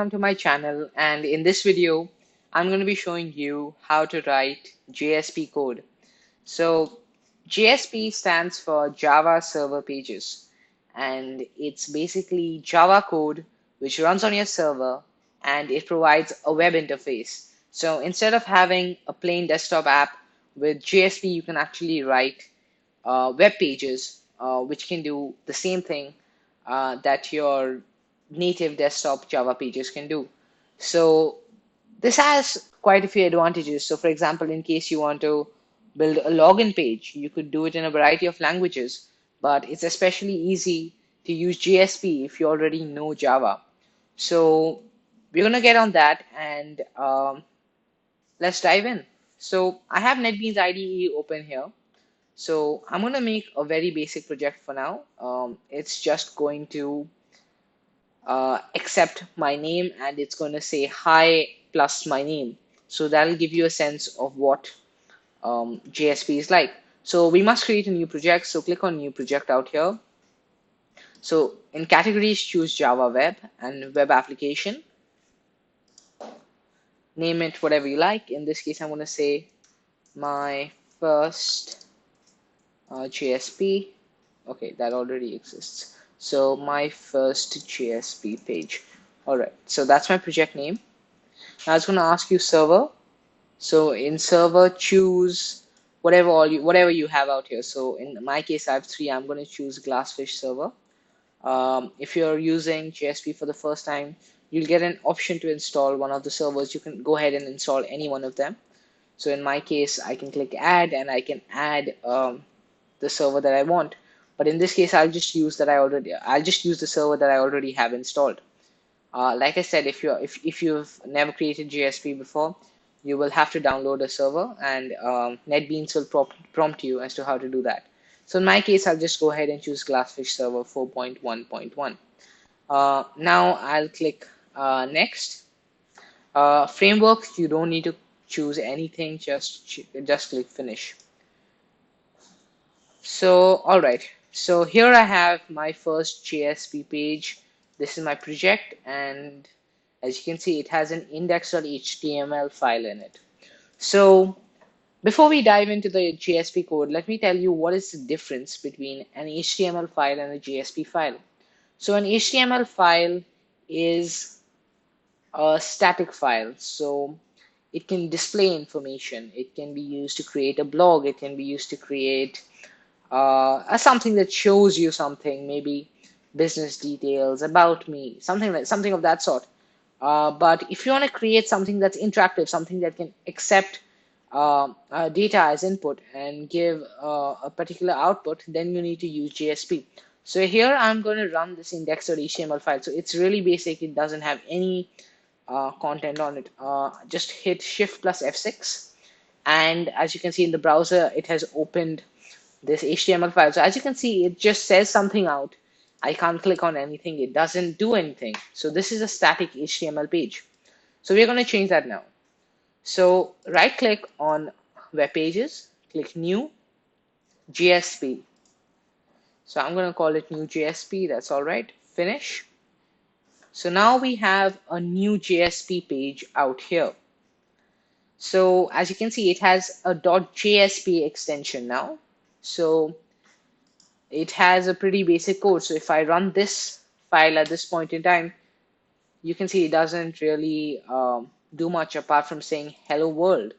Welcome to my channel, and in this video I'm going to be showing you how to write JSP code. So JSP stands for Java Server Pages, and it's basically Java code which runs on your server and it provides a web interface. So instead of having a plain desktop app with JSP, you can actually write web pages which can do the same thing that your native desktop Java pages can do. So this has quite a few advantages. So for example, in case you want to build a login page, you could do it in a variety of languages, but it's especially easy to use JSP if you already know Java. So we're going to get on that and let's dive in. So I have NetBeans IDE open here. So I'm going to make a very basic project for now. It's just going to accept my name and it's going to say hi plus my name. So that'll give you a sense of what JSP is like. So we must create a new project. So click on new project out here. So in categories, choose Java Web and Web Application. Name it whatever you like. In this case, I'm going to say my first JSP. Okay, that already exists. So my first JSP page. All right, so that's my project name. Now it's going to ask you server. So in server, choose whatever you have out here. So in my case, I have three. I'm going to choose Glassfish server. If you're using JSP for the first time, you'll get an option to install one of the servers. You can go ahead and install any one of them. So in my case, I can click add and I can add the server that I want. But in this case, I'll just use the server that I already have installed. Like I said, if you've never created JSP before, you will have to download a server, and NetBeans will prompt you as to how to do that. So in my case, I'll just go ahead and choose Glassfish Server 4.1.1. Now I'll click next. Framework, you don't need to choose anything, just click finish. So, all right. So here I have my first JSP page. This is my project, and as you can see, it has an index.html file in it. So before we dive into the JSP code, let me tell you what is the difference between an HTML file and a JSP file. So an HTML file is a static file. So it can display information. It can be used to create a blog. It can be used to create something that shows you something, maybe business details, about me, something of that sort. But if you want to create something that's interactive, something that can accept data as input and give a particular output, then you need to use JSP. So here I'm going to run this index.html file. So it's really basic. It doesn't have any content on it. Just hit Shift plus F6. And as you can see in the browser, it has opened this HTML file. So as you can see, it just says something out. I can't click on anything. It doesn't do anything. So this is a static HTML page. So we're going to change that now. So right click on web pages, click new JSP. So I'm going to call it new JSP. That's all right. Finish. So now we have a new JSP page out here. So as you can see, it has a .jsp extension now. So it has a pretty basic code. So if I run this file at this point in time, you can see it doesn't really do much apart from saying hello world.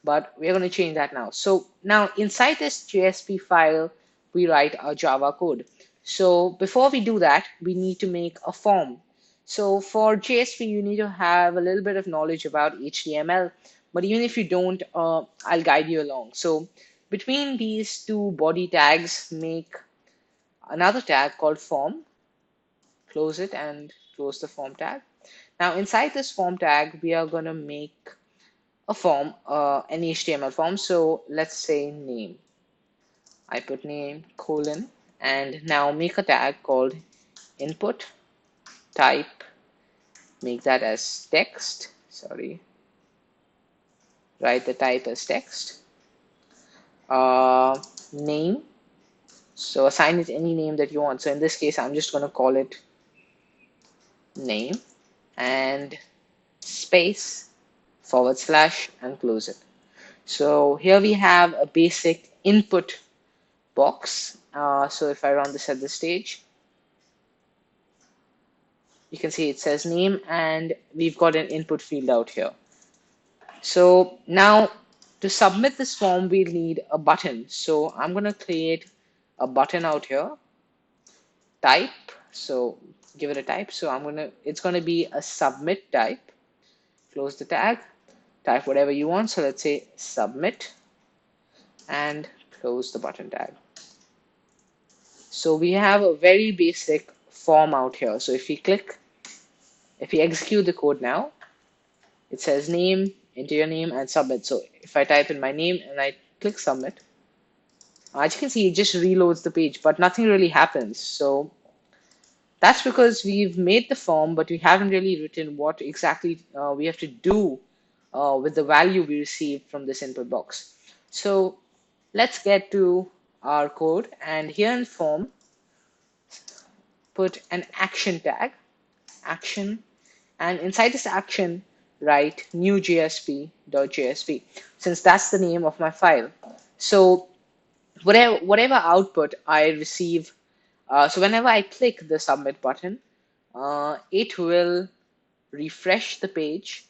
But we're going to change that now. So now inside this JSP file, we write our Java code. So before we do that, we need to make a form. So for JSP, you need to have a little bit of knowledge about HTML. But even if you don't, I'll guide you along. So between these two body tags, make another tag called form. Close it and close the form tag. Now inside this form tag, we are going to make a form, an HTML form. So let's say name. I put name colon and now make a tag called input type. Make that as text. Sorry. Write the type as text. Name. So assign it any name that you want. So in this case, I'm just going to call it name. and space / and close it. So here we have a basic input box. So if I run this at this stage, you can see it says name and we've got an input field out here. So now to submit this form, we'll need a button. So I'm going to create a button out here, type. So give it a type. So it's going to be a submit type. Close the tag, type whatever you want. So let's say submit and close the button tag. So we have a very basic form out here. So if we execute the code now, it says name, enter your name and submit. So if I type in my name and I click submit, as you can see, it just reloads the page, but nothing really happens. So that's because we've made the form, but we haven't really written what exactly we have to do with the value we received from this input box. So let's get to our code, and here in form, put an action tag, action, and inside this action, write new JSP.jsp, since that's the name of my file. So whatever output I receive, so whenever I click the submit button, it will refresh the page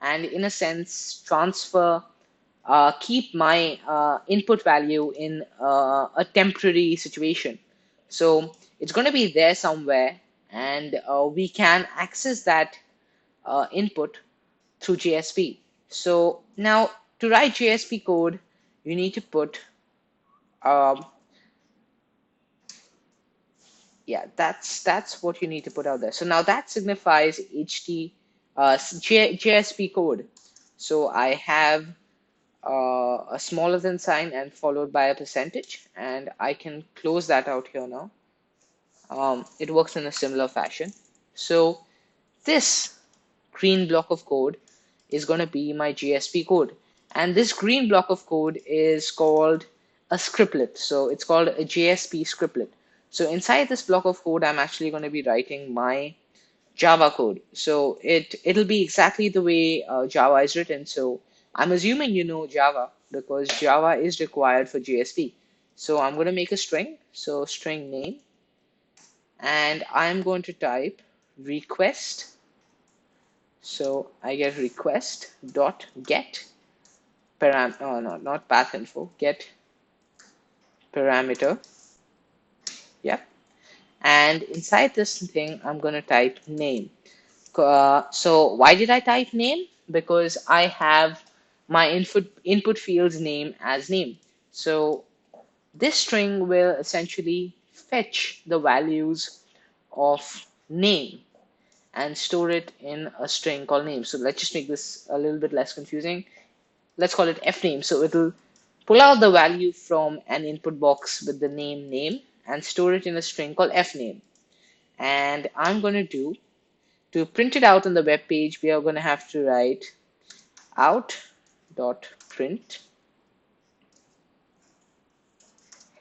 and in a sense transfer, keep my input value in a temporary situation. So it's going to be there somewhere, and we can access that input through JSP. So now to write JSP code, you need to put, um, yeah, that's what you need to put out there. So now that signifies JSP code. So I have a smaller than sign and followed by a percentage, and I can close that out here now. It works in a similar fashion. So this green block of code is going to be my JSP code. And this green block of code is called a scriptlet. So it's called a JSP scriptlet. So inside this block of code, I'm actually going to be writing my Java code. So it'll be exactly the way Java is written. So I'm assuming you know Java because Java is required for JSP. So I'm going to make a string. So string name, and I'm going to type request. So I get request dot get oh no, not path info, get parameter. Yep. And inside this thing, I'm going to type name. So why did I type name? Because I have my input field's name as name. So this string will essentially fetch the values of name and store it in a string called name. So let's just make this a little bit less confusing. Let's call it fname. So it'll pull out the value from an input box with the name and store it in a string called fname. And I'm going to do, to print it out on the web page, we are going to have to write out.print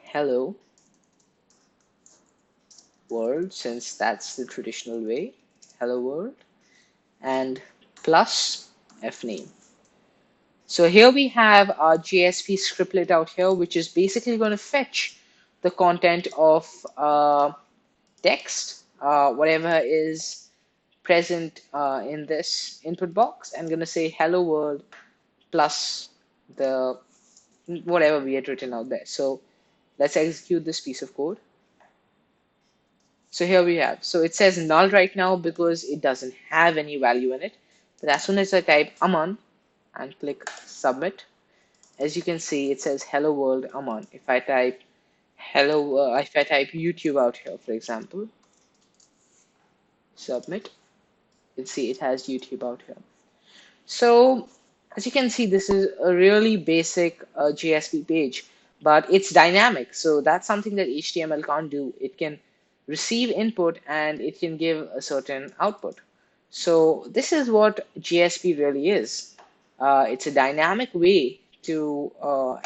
hello world, since that's the traditional way, hello world, and plus fname. So here we have our JSP scriptlet out here, which is basically going to fetch the content of text, whatever is present in this input box. I'm going to say hello world plus the whatever we had written out there. So let's execute this piece of code. So here we have, so it says null right now because it doesn't have any value in it. But as soon as I type Aman and click submit, as you can see, it says hello world Aman. If I type if I type YouTube out here, for example, submit, you'll see it has YouTube out here. So as you can see, this is a really basic JSP page, but it's dynamic. So that's something that HTML can't do. It can receive input and it can give a certain output. So this is what JSP really is. It's a dynamic way to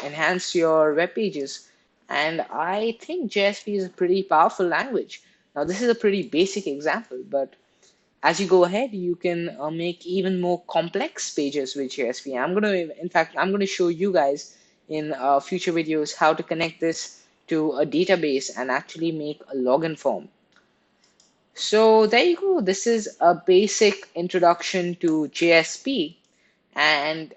enhance your web pages. And I think JSP is a pretty powerful language. Now, this is a pretty basic example, but as you go ahead, you can make even more complex pages with JSP. In fact, I'm gonna show you guys in future videos how to connect this to a database and actually make a login form. So there you go. This is a basic introduction to JSP. And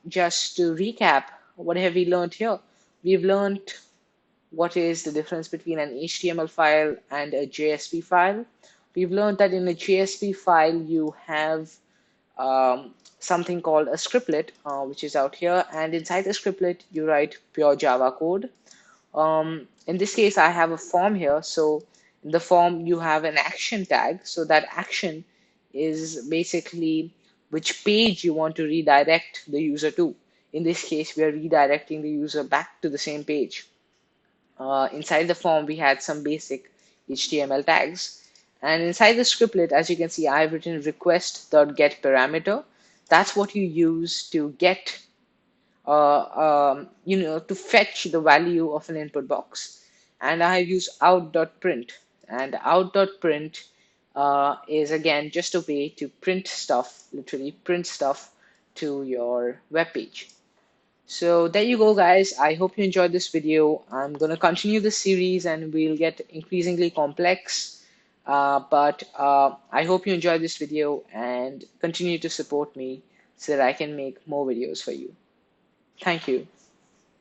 just to recap, what have we learned here? We've learned what is the difference between an HTML file and a JSP file. We've learned that in a JSP file, you have something called a scriptlet, which is out here. And inside the scriptlet, you write pure Java code. In this case, I have a form here. So in the form, you have an action tag. So that action is basically which page you want to redirect the user to. In this case, we are redirecting the user back to the same page. Inside the form, we had some basic HTML tags. And inside the scriptlet, as you can see, I've written request.get parameter. That's what you use to get to fetch the value of an input box. And I have used out.print. And out.print is again just a way to print stuff, literally print stuff to your web page. So there you go, guys. I hope you enjoyed this video. I'm going to continue this series and we'll get increasingly complex. But I hope you enjoyed this video and continue to support me so that I can make more videos for you. Thank you.